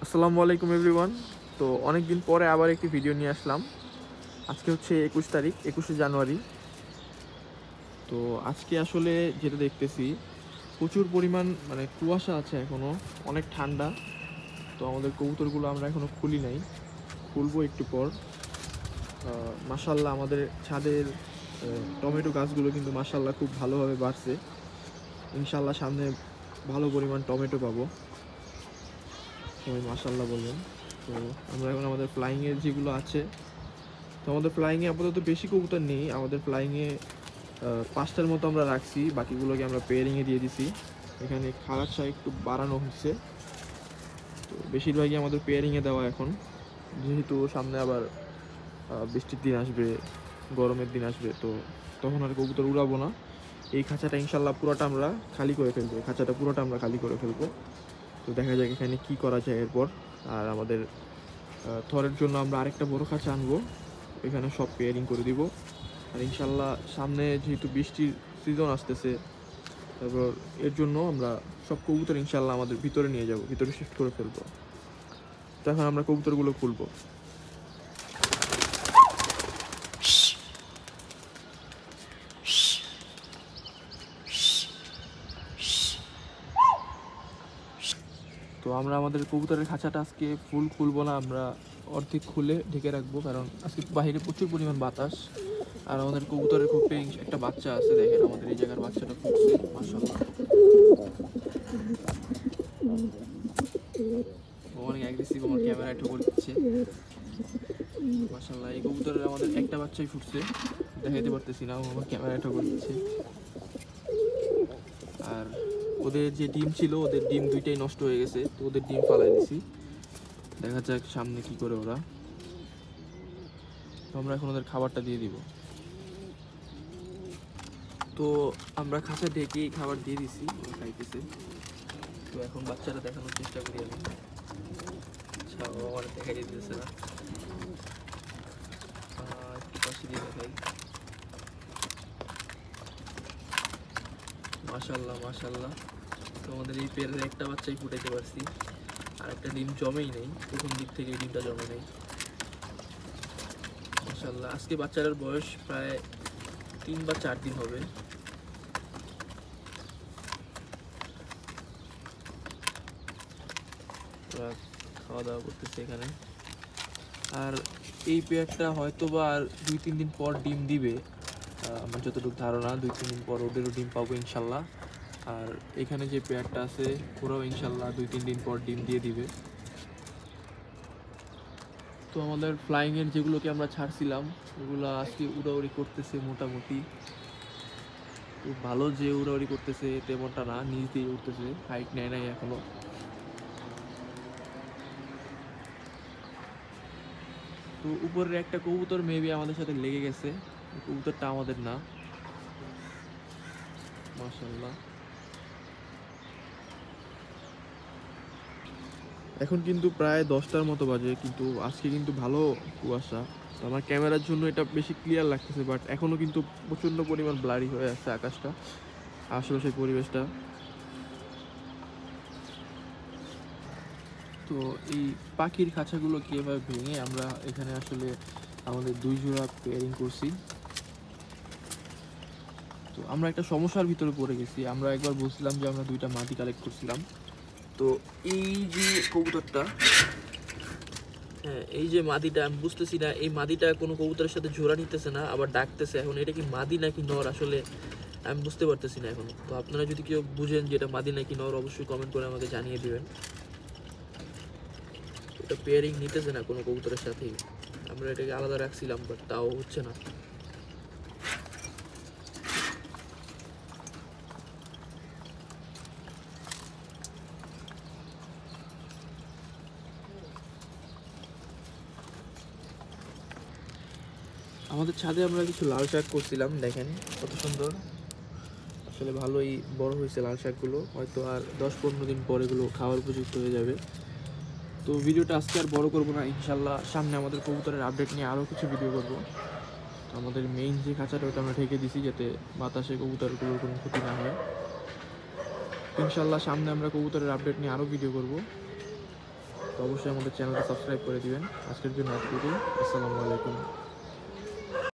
আসসালামু আলাইকুম এভরিওয়ান। তো অনেক দিন পরে আবার একটি ভিডিও নিয়ে আসলাম। আজকে হচ্ছে 21 জানুয়ারি। তো আজকে আসলে যেটা দেখতেছি প্রচুর পরিমাণ কুয়াশা আছে, এখনও অনেক ঠান্ডা। তো আমাদের কবুতরগুলো আমরা এখনও খুলি নাই, খুলবো একটু পর। মাশাল্লাহ আমাদের ছাদের টমেটো গাছগুলো কিন্তু মাশাল্লাহ খুব ভালোভাবে বাড়ছে। ইনশাল্লাহ সামনে ভালো পরিমাণ টমেটো পাবো, সবাই মাশাল্লাহ বলবেন। তো আমরা এখন আমাদের ফ্লাইংয়ের যেগুলো আছে, তো আমাদের ফ্লাইংয়ে আপাতত বেশি কবুতর নেই। আমাদের ফ্লাইংয়ে 5টার মতো আমরা রাখছি, বাকিগুলোকে আমরা পেয়ারিংয়ে দিয়ে দিছি। এখানে খারাপটা একটু বাড়ানো হচ্ছে, তো বেশিরভাগই আমাদের পেয়ারিংয়ে দেওয়া এখন, যেহেতু সামনে আবার বৃষ্টির দিন আসবে, গরমের দিন আসবে, তো তখন আর কবুতর উড়াবো না। এই খাঁচাটা ইনশাল্লাহ পুরোটা আমরা খালি করে ফেলবো, খালি করে ফেলবো। তো দেখা যাক এখানে কি করা যায় এরপর। আর আমাদের থরের জন্য আমরা আরেকটা বড় খাঁচা আনবো, এখানে সব পেয়ারিং করে দিব। আর ইনশাল্লাহ সামনে যেহেতু বৃষ্টির সিজন আসতেছে, তারপর এর জন্য আমরা সব কবুতর ইনশাল্লাহ আমাদের ভিতরে নিয়ে যাব, ভিতরে শিফট করে ফেলবো। তো এখন আমরা কবুতরগুলো খুলবো। তো আমরা আমাদের কবুতরের খাঁচাটা আজকে ফুল খুলবো না, আমরা অর্ধেক খুলে ঢেকে রাখবো, কারণ আজকে বাইরে প্রচুর পরিমাণ বাতাস। আর আমাদের কবুতরের খুব একটা বাচ্চা আছে, দেখেন আমাদের এই জায়গার বাচ্চাটা ফুটছে মাশাআল্লাহ, অনেক অ্যাগ্রেসিভ। আমার ক্যামেরা একটু করে দিচ্ছে মাশাআল্লাহ। এই কবুতরের আমাদের একটা বাচ্চাই ফুটছে, দেখাইতে পারতেছি না, আমার ক্যামেরা একটু করে দিচ্ছে। আর ওদের যে ডিম ছিল, ওদের ডিম দুইটাই নষ্ট হয়ে গেছে, তো ওদের ডিম ফালাই দিছি। দেখা যাক সামনে কি করে ওরা। তো আমরা এখন ওদের খাবারটা দিয়ে দিব। তো আমরা খাঁচা ঢেকে খাবার দিয়ে দিছি, ওরা খাইতেছে। তো এখন বাচ্চারা দেখানোর চেষ্টা করি আমি। আচ্ছা, ও আমার দেখাই দিতেছে না, একটু পাশে দিয়ে দেখাই। মাশাআল্লাহ মাশাআল্লাহ। তো আমাদের এই পেয়ারের একটা বাচ্চাই ফুটাইতে পারছি, আর একটা ডিম জমেই নেই, প্রথম দিক থেকে এই ডিমটা জমে নেই মাশাআল্লাহ। আজকে বাচ্চাটার বয়স প্রায় 3 বা 4 দিন হবে। ওরা খাওয়া দাওয়া করতেছে এখানে। আর এই পেয়ারটা হয়তো বা আর 2-3 দিন পর ডিম দিবে, আমার যতটুকু ধারণা 2-3 দিন পর ওদেরও ডিম পাবো ইনশাল্লাহ। আর এখানে যে পেয়ারটা আছে ওরাও ইনশাল্লাহ 2-3 দিন পর ডিম দিয়ে দিবে। তো আমাদের ফ্লাইংয়ের যেগুলোকে আমরা ছাড়ছিলাম, ওগুলো আজকে উড়াউড়ি করতেছে মোটামুটি। খুব ভালো যে উড়াউড়ি করতেছে তেমনটা না, নিচ দিয়ে উঠতেছে, হাইট নেয় নাই এখনো। তো উপরের একটা কবুতর মেবি আমাদের সাথে লেগে গেছে, কবুতরটা আমাদের না মাশাআল্লাহ। এখন কিন্তু প্রায় 10টার মতো বাজে, কিন্তু আজকে কিন্তু ভালো কুয়াশা। তো আমার ক্যামেরার জন্য এটা বেশি ক্লিয়ার লাগতেছে, বাট এখনও কিন্তু প্রচণ্ড পরিমাণ ব্লারি হয়ে আছে আকাশটা, আশেপাশের পরিবেশটা। তো এই পাখির খাঁচাগুলো কীভাবে ভেঙে আমরা এখানে আসলে আমাদের 2 জোড়া পেয়ারিং করছি। তো আমরা একটা সমস্যার ভিতরে পড়ে গেছি। আমরা একবার বলছিলাম যে আমরা 2টা মাদি কালেক্ট করছিলাম। তো এই যে কবুতরটা, হ্যাঁ এই যে মাদিটা, আমি বুঝতেছি না এই মাদিটা কোনো কবুতরের সাথে জোড়া নিতেছে না, আবার ডাকতেছে। এখন এটা কি মাদি নাকি নর আসলে আমি বুঝতে পারতেছি না এখনো। তো আপনারা যদি কেউ বুঝেন যে এটা মাদি নাকি নর, অবশ্যই কমেন্ট করে আমাকে জানিয়ে দেবেন। এটা পেয়ারিং নিতেছে না কোনো কবুতরের সাথেই, আমরা এটাকে আলাদা রাখছিলাম, বাট তাও হচ্ছে না। আমাদের ছাদে আমরা কিছু লাল শাক করছিলাম, দেখেন কত সুন্দর, আসলে ভালোই বড় হয়েছে লাল শাকগুলো। হয়তো আর 10-15 দিন পর এগুলো খাওয়ার উপযুক্ত হয়ে যাবে। তো ভিডিওটা আজকে আর বড় করবো না, ইনশাল্লাহ সামনে আমাদের কবুতরের আপডেট নিয়ে আরও কিছু ভিডিও করব। আমাদের মেইন যে খাঁচাটা ওটা আমরা ঢেকে দিছি যাতে বাতাসে কবুতরগুলোর কোনো ক্ষতি না হয়। ইনশাল্লাহ সামনে আমরা কবুতরের আপডেট নিয়ে আরও ভিডিও করব, তো অবশ্যই আমাদের চ্যানেলটা সাবস্ক্রাইব করে দিবেন। আজকের জন্য এতটুকুই। আসসালামু আলাইকুম।